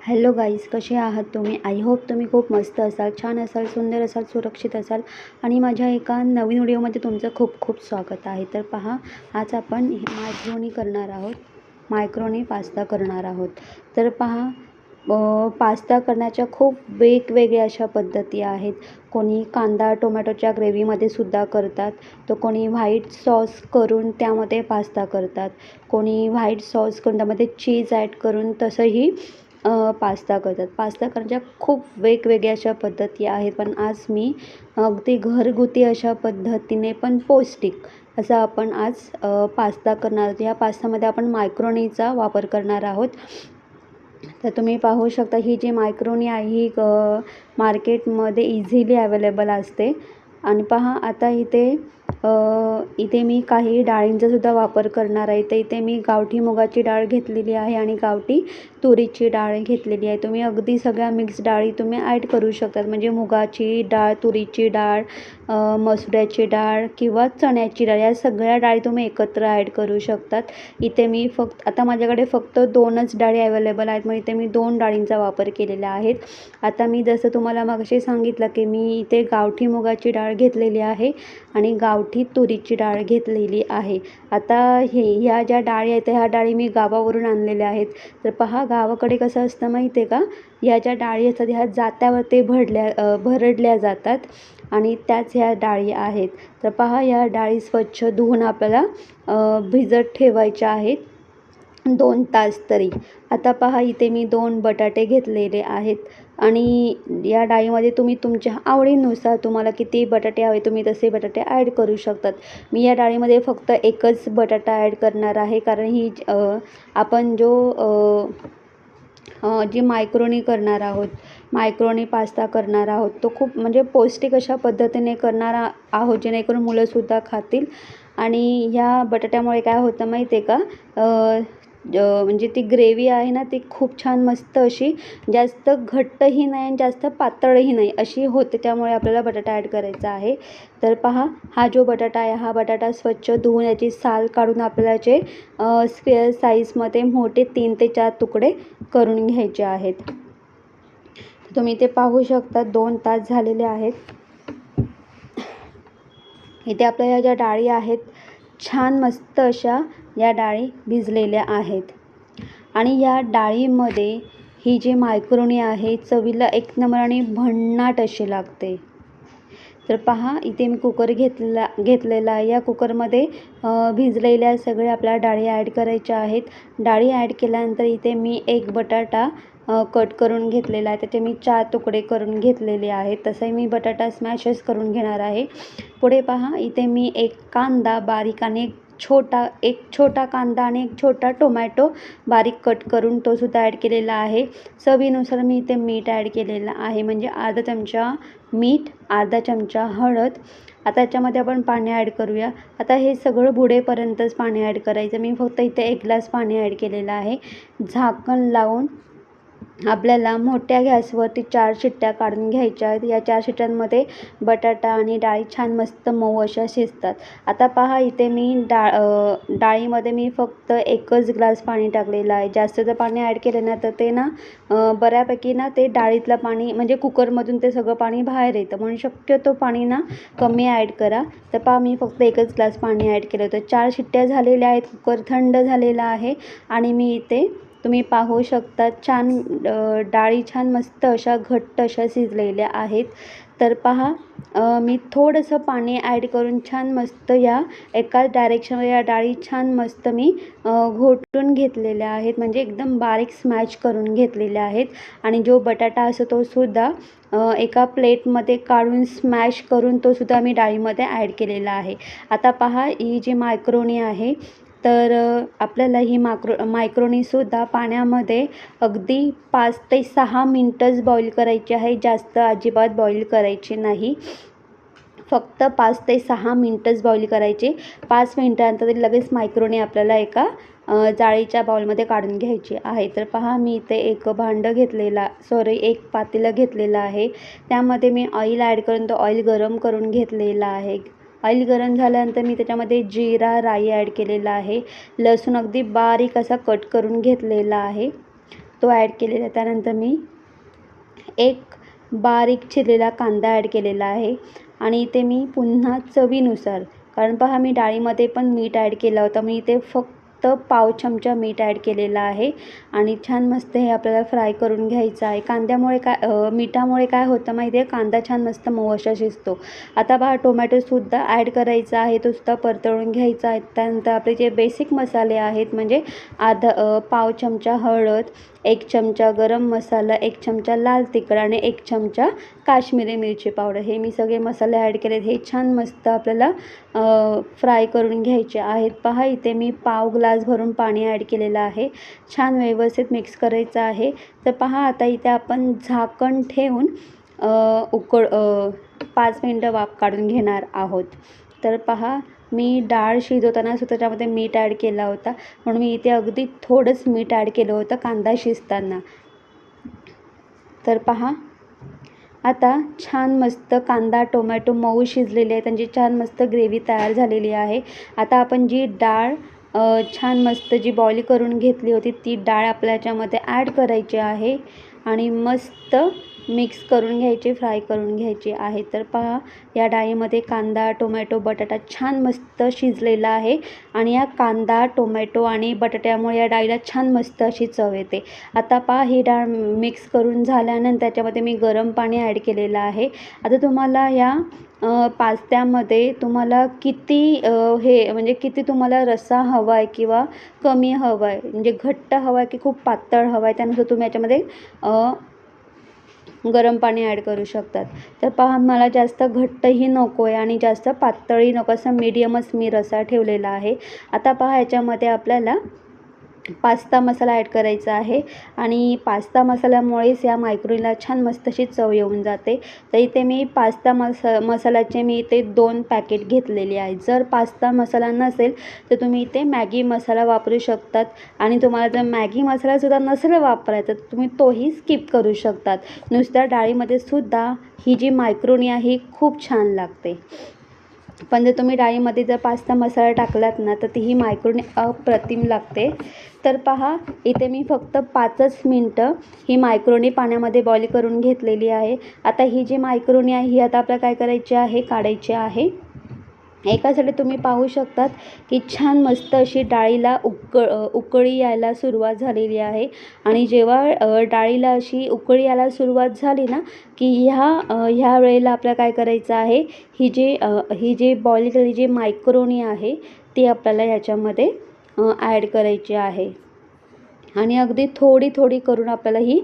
Hello guys, कसे आहात तुम्ही? आय होप तुम्ही खूप मस्त असाल, छान असाल, सुंदर असाल, सुरक्षित असाल आणि माझ्या एका नवीन व्हिडिओमध्ये तुमचं खूप खूप स्वागत आहे. तर पहा, आज आपण मायक्रोनी पास्ता करणार आहोत. तर पहा, पास्ता करण्याच्या खूप वेगवेगळ्या अशा पद्धती आहेत. कोणी कांदा टोमॅटोच्या ग्रेव्हीमध्ये सुद्धा करतात, तर कोणी व्हाईट सॉस करून त्यामध्ये पास्ता करतात, कोणी व्हाईट सॉस करून त्यामध्ये चीज ॲड करून तसंही पास्ता करतात. पास्ता करण्याच्या खूप वेगवेगळ्या अशा पद्धती आहेत, पण आज मी अगदी घरगुती अशा पद्धतीने पण पौष्टिक असा आपण आज पास्ता करणार आहोत. या पास्तामध्ये आपण मायक्रोनीचा वापर करणार आहोत. तर तुम्ही पाहू शकता, ही जी मायक्रोनी आहे ही मार्केटमध्ये इझिली अवेलेबल असते. आणि पहा, आता इथे मी काही डाळींचा सुद्धा वापर करणार आहे. तर इथे मी गावठी मुगाची डाळ घेतलेली आहे आणि गावठी तुरीची डाळ घेतलेली आहे. तुम्ही अगदी सगळ्या मिक्स डाळी तुम्ही ॲड करू शकतात, म्हणजे मुगाची डाळ, तुरीची डाळ, मसुऱ्याची डाळ किंवा चण्याची डाळ, या सगळ्या डाळी तुम्ही एकत्र ॲड करू शकतात. इथे मी आता माझ्याकडे फक्त 2च डाळी अवेलेबल आहेत, मग इथे मी 2 डाळींचा वापर केलेला आहे. आता मी जसं तुम्हाला मगाशी सांगितलं की मी इथे गावठी मुगाची डाळ घेतलेली आहे आणि गावठी तुरीची डाळ घेतलेली आहे. आता ह्या ज्या डाळी आहेत ह्या डाळी मी गावावरून आणलेल्या आहेत. तर पहा, गावाकडे कसं असतं माहिती आहे का, ह्या ज्या डाळी असतात ह्या जात्यावर ते भरडल्या जातात आणि त्याच ह्या डाळी आहेत. तर पहा, या डाळी स्वच्छ धुवून आपल्याला भिजत ठेवायच्या आहेत 2 तास तरी. आता पहा, इथे मी 2 बटाटे घेतलेले आहेत आणि या डाळीमध्ये तुम्ही तुमच्या आवडीनुसार तुम्हाला किती बटाटे हवे तुम्ही तसे बटाटे ॲड करू शकतात. मी या डाळीमध्ये फक्त एकच बटाटा ॲड करणार आहे, कारण ही आपण जी मायक्रोनी करणार आहोत, मायक्रोनी पास्ता करणार आहोत, तो खूप म्हणजे पौष्टिक अशा पद्धतीने करणार आहोत, जेणेकरून मुलंसुद्धा खातील. आणि ह्या बटाट्यामुळे काय होतं माहिती आहे का, म्हणजे ती ग्रेव्ही आहे ना, ती खूप छान मस्त अशी, जास्त घट्टही नाही आणि जास्त पातळही नाही अशी होते. त्यामुळे आपल्याला बटाटा ॲड करायचा आहे. तर पहा, हा जो बटाटा आहे हा बटाटा स्वच्छ धुवून याची साल काढून आपल्याला याचे स्क्वेअर साईजमध्ये मोठे 3 ते 4 तुकडे करून घ्यायचे आहेत. तुम्ही ते पाहू शकता 2 तास झालेले आहेत. इथे आपल्या या ज्या डाळी आहेत छान मस्त अशा या डाळी भिजलेल्या आहेत आणि या डाळीमध्ये ही जी मायक्रोनी आहे चवीला एक नंबर आणि भन्नाट अशी लागते. तर पहा, इथे मी कुकर घेतलेला आहे. या कुकरमध्ये भिजलेल्या सगळ्या आपल्या डाळी ॲड करायच्या आहेत. डाळी ॲड केल्यानंतर इथे मी एक बटाटा कट करून घेतलेला आहे, त्याचे मी 4 तुकडे करून घेतलेले आहेत. तसंही मी बटाटा स्मॅशच करून घेणार आहे. पुढे पहा, इथे मी एक कांदा बारीक आणि एक छोटा कांदा आणि एक छोटा टोमॅटो बारीक कट करून तो सुद्धा ॲड केलेला आहे. चवीनुसार मी इथे मीठ ॲड केलेलं आहे, म्हणजे अर्धा चमचा मीठ, अर्धा चमचा हळद. आता याच्यामध्ये आपण पाणी ॲड करूया. आता हे सगळं बुडेपर्यंतच पाणी ॲड करायचं. मी फक्त इथे 1 ग्लास पाणी ॲड केलेलं आहे. झाकण लावून आपल्याला मोठ्या गॅसवरती 4 शिट्ट्या काढून घ्यायच्या आहेत. या 4 शिट्ट्यांमध्ये बटाटा आणि डाळी छान मस्त मऊ अशा शिजतात. आता पहा, इथे मी डाळीमध्ये मी फक्त 1च ग्लास पाणी टाकलेलं आहे. जास्त जर पाणी ॲड केलं ना तर ते ना बऱ्यापैकी ना ते डाळीतलं पाणी म्हणजे कुकरमधून ते सगळं पाणी बाहेर येतं, म्हणून शक्यतो पाणी ना कमी ॲड करा. तर पहा, मी फक्त 1च ग्लास पाणी ॲड केलं होतं. 4 शिट्ट्या झालेल्या आहेत. कुकर थंड झालेला आहे आणि मी इथे तुम्ही पाहू शकता छान डाळी छान मस्त अशा घट्ट अशा शिजलेल्या आहेत. तर पहा, मी थोडंसं पाणी ॲड करून छान मस्त या एकाच डायरेक्शनवर या डाळी छान मस्त मी घोटून घेतलेल्या आहेत, म्हणजे एकदम बारीक स्मॅश करून घेतलेल्या आहेत. आणि जो बटाटा असतो तो सुद्धा एका प्लेटमध्ये काढून स्मॅश करून तो सुद्धा मी डाळीमध्ये ॲड केलेला आहे. आता पहा, ही जी मायक्रोनी आहे तर आपल्याला ही मायक्रोनीसुद्धा पाण्यामध्ये अगदी 5 ते 6 मिनटंच बॉईल करायची आहे. जास्त अजिबात बॉईल करायची नाही. फक्त 5 ते 6 मिनटंच बॉईल करायची. 5 मिनटानंतर लगेच मायक्रोनी आपल्याला एका जाळीच्या बाउलमध्ये काढून घ्यायची आहे. तर पहा, मी इथे एक पातेलं घेतलेलं आहे. त्यामध्ये मी ऑइल ॲड करून तो ऑइल गरम करून घेतलेला आहे. ऑइल गरम झाल्यानंतर मी त्याच्यामध्ये जिरा, राई ॲड केलेला आहे. लसूण अगदी बारीक असा कट करून घेतलेला आहे. तो ॲड केलेला आहे. त्यानंतर मी एक बारीक चिरलेला कांदा ॲड केलेला आहे आणि इथे मी पुन्हा चवीनुसार, कारण पहा मी डाळीमध्ये पण मीठ ॲड केलं होतं, मी इथे फक्त पाव चमचा मीठ ॲड केलेलं आहे आणि छान मस्त हे आपल्याला फ्राय करून घ्यायचं आहे. कांद्यामुळे मिठामुळे काय होतं माहिती आहे, कांदा छान मस्त मऊ असा शिजतो. आता पहा टोमॅटोसुद्धा ॲड करायचा आहे, तो सुद्धा परतवून घ्यायचा आहे. त्यानंतर आपले जे बेसिक मसाले आहेत म्हणजे पाव चमचा हळद, 1 चमचा गरम मसाला, 1 चमचा लाल तिखट आणि 1 चमचा काश्मीरी मिरची पावडर, हे मी सगळे मसाले ॲड केलेत. हे छान मस्त आपल्याला फ्राय करून घ्यायचे आहेत. पहा इथे मी पाव ग्लास भरून पाणी ॲड केलेलं आहे. छान व्यवस्थित मिक्स करायचं आहे. तर पहा आता इथे आपण झाकण ठेवून 5 मिनटं वाफ काढून घेणार आहोत. तर पहा मी डाळ शिजवताना सुद्धा त्याच्यामध्ये मीठ ॲड केला होता, म्हणून मी इथे अगदी थोडंच मीठ ॲड केलं होतं कांदा शिजताना. तर पहा आता छान मस्त कांदा टोमॅटो मऊ शिजलेले आहे, त्यांची छान मस्त ग्रेव्ही तयार झालेली आहे. आता आपण जी डाळ छान मस्त जी बॉईल करून घेतली होती ती डाळ आपल्या याच्यामध्ये ॲड करायची आहे आणि मस्त मिक्स करून घ्यायची, फ्राय करून घ्यायची आहे. तर पहा या डाळीमध्ये कांदा टोमॅटो बटाटा छान मस्त शिजलेला आहे आणि या कांदा टोमॅटो आणि बटाट्यामुळे या डाळीला छान मस्त अशी चव येते. आता पहा ही डाळ मिक्स करून झाल्यानंतर त्याच्यामध्ये मी गरम पाणी ॲड केलेलं आहे. आता तुम्हाला या पास्त्यामध्ये तुम्हाला किती हे म्हणजे किती तुम्हाला रस्सा हवा आहे किंवा कमी हवा आहे, म्हणजे घट्ट हवा आहे की खूप पातळ हवा आहे, त्यानुसार तुम्ही याच्यामध्ये गरम पाणी ॲड करू शकतात. तर पहा मला जास्त घट्टही नको आहे आणि जास्त पातळही नको, असं मीडियमच मी रस्सा ठेवलेला आहे. आता पहा याच्यामध्ये आपल्याला पास्ता मसाला ॲड करायचा आहे आणि पास्ता मसाल्यामुळेच या मायक्रोनीला छान मस्त अशी चव येऊन जाते. तर इथे मी पास्ता मसाल्याचे मी इथे 2 पॅकेट घेतलेले आहेत. जर पास्ता मसाला नसेल तर तुम्ही इथे मॅगी मसाला वापरू शकतात आणि तुम्हाला जर मॅगी मसालासुद्धा नसेल वापरायचा तर तुम्ही तोही स्किप करू शकतात. नुसत्या डाळीमध्ये सुद्धा ही जी मायक्रोनी आहे ही खूप छान लागते. पण जर तुम्ही डाळीमध्ये जर पास्ता मसाला टाकलात ना तर ती ही मायक्रोनी अप्रतिम लागते. तर पहा इथे मी फक्त 5च मिनटं ही मायक्रोनी पाण्यामध्ये बॉईल करून घेतलेली आहे. आता ही जी मायक्रोनी आहे ही आता आपल्याला काय करायची आहे, काढायची आहे. एका साईडला तुम्ही पाहू शकतात की छान मस्त अशी डाळीला उकळी यायला सुरुवात झालेली आहे आणि जेव्हा डाळीला अशी उकळी यायला सुरुवात झाली ना की ह्या वेळेला आपल्याला काय करायचं आहे, ही जी बॉईल केलेली जी मायक्रोनी आहे ती आपल्याला याच्यामध्ये ॲड करायची आहे आणि अगदी थोडी थोडी करून आपल्याला ही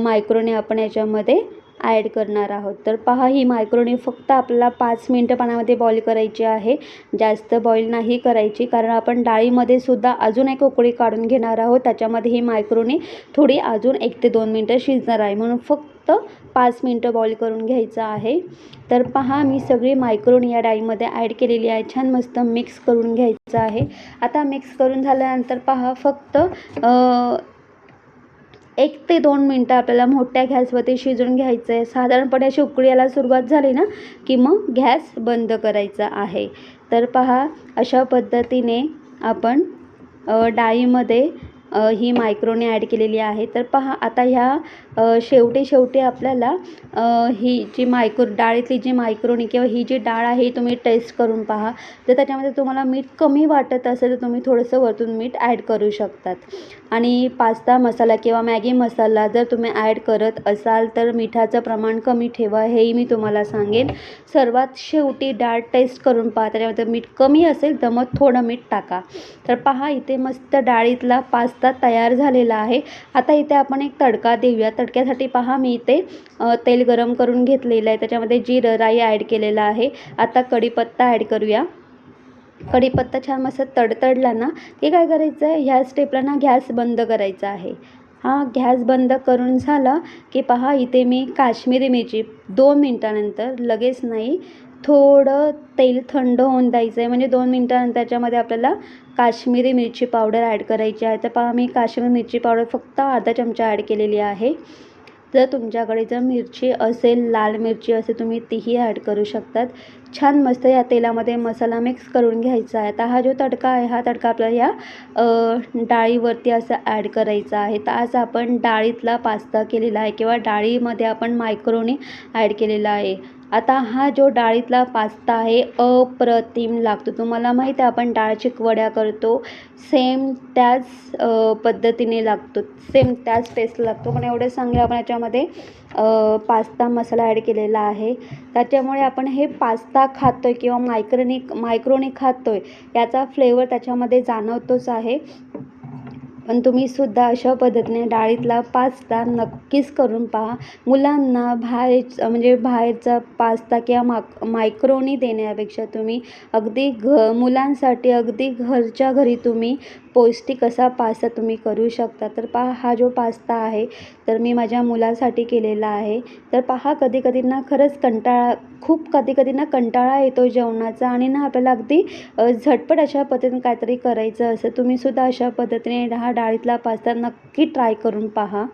मायक्रोनी आपण याच्यामध्ये ॲड करणार आहोत. तर पहा ही मायक्रोनी फक्त आपल्याला 5 मिनटं पाण्यामध्ये बॉईल करायची आहे, जास्त बॉईल नाही करायची, कारण आपण डाळीमध्ये सुद्धा अजून एक उकळी काढून घेणार आहोत. त्याच्यामध्ये ही मायक्रोनी थोडी अजून 1 ते 2 मिनटं शिजणार आहे, म्हणून फक्त 5 मिनटं बॉईल करून घ्यायचं आहे. तर पहा मी सगळी मायक्रोनी या डाळीमध्ये ॲड केलेली आहे. छान मस्त मिक्स करून घ्यायचं आहे. आता मिक्स करून झाल्यानंतर पहा फक्त 1 ते 2 मिनटं आपल्याला मोठ्या गॅसवरती शिजवून घ्यायचं आहे. साधारणपणे अशी उकळी यायला सुरुवात झाली ना की मग गॅस बंद करायचा आहे. तर पहा अशा पद्धतीने आपण डाळीमध्ये ही मायक्रोनी ॲड केलेली आहे. तर पहा आता ह्या शेवटी आपल्याला ही जी डाळीतली जी मायक्रोनी किंवा ही जी डाळ आहे तुम्ही टेस्ट करून पहा. जर त्याच्यामध्ये तुम्हाला मीठ कमी वाटत असेल तर तुम्ही थोडंसं वरतून मीठ ॲड करू शकतात आणि पास्ता मसाला किंवा मॅगी मसाला जर तुम्ही ॲड करत असाल तर मिठाचं प्रमाण कमी ठेवा, हेही मी तुम्हाला सांगेन. सर्वात शेवटी डाळ टेस्ट करून पहा, त्याच्यामध्ये मीठ कमी असेल तर मग थोडं मीठ टाका. तर पहा इथे मस्त डाळीतला पास्ता तयार झालेला आहे. आता इथे आपण एक तडका देऊया. तडक्यासाठी पहा मी इथे तेल गरम करून घेतलेलं आहे, त्याच्यामध्ये जिरं राई ॲड केलेलं आहे. आता कढीपत्ता ॲड करूया. कढीपत्ता छान मस्त तडतडला ना की काय करायचं आहे, ह्या स्टेपला ना गॅस बंद करायचा आहे. गॅस बंद करून झाला की पहा इथे मी काश्मीरी मिरची 2 मिनटानंतर, लगेच नाही, थोडं तेल थंड होऊन द्यायचं आहे, म्हणजे 2 मिनटानंतर त्याच्यामध्ये आपल्याला काश्मीरी मिरची पावडर ॲड करायची आहे. तर पहा मी काश्मीरी मिरची पावडर फक्त अर्धा चमचा ॲड केलेली आहे जर तुमच्याकडे जर मिरची असेल, लाल मिरची असेल, तुम्ही तीही ॲड करू शकतात. छान मस्त या तेलामध्ये मसाला मिक्स करून घ्यायचा आहे. आता हा जो तडका आहे, हा तडका आपल्याला या डाळीवरती असा ॲड करायचा आहे. तर आज आपण डाळीतला पास्ता केलेला आहे किंवा डाळीमध्ये आपण मायक्रोनी ॲड केलेला आहे. आता हा जो डाळीतला पास्ता आहे अप्रतिम लागतो. तुम्हाला माहीत आहे आपण डाळची वड्या करतो, सेम त्याच पद्धतीने लागतो, सेम त्याच टेस्ट लागतो. पण एवढे चांगले आपण याच्यामध्ये पास्ता मसाला ॲड केलेला आहे. त्याच्यामुळे आपण हे पास्ता खातो आहे किंवा मायक्रोनी खातो आहे याचा फ्लेवर त्याच्यामध्ये जाणवतोच आहे. पण तुम्हीसुद्धा अशा पद्धतीने डाळीतला पास्ता नक्कीच करून पहा. मुलांना बाहेरचा पास्ता किंवा मायक्रोनी देण्यापेक्षा तुम्ही अगदी मुलांसाठी अगदी घरच्या घरी तुम्ही पौष्टिक असा पास्ता तुम्ही करू शकता. तर पहा हा जो पास्ता आहे तर मी माझ्या मुलासाठी केलेला आहे. तर पहा कधी ना खरंच कधी ना कंटाळा येतो जेवणाचा आणि ना आपल्याला अगदी झटपट अशा पद्धतीने काहीतरी करायचं असं. तुम्हीसुद्धा अशा पद्धतीने हा डाळीतला पास्ता नक्की ट्राय करून पहा.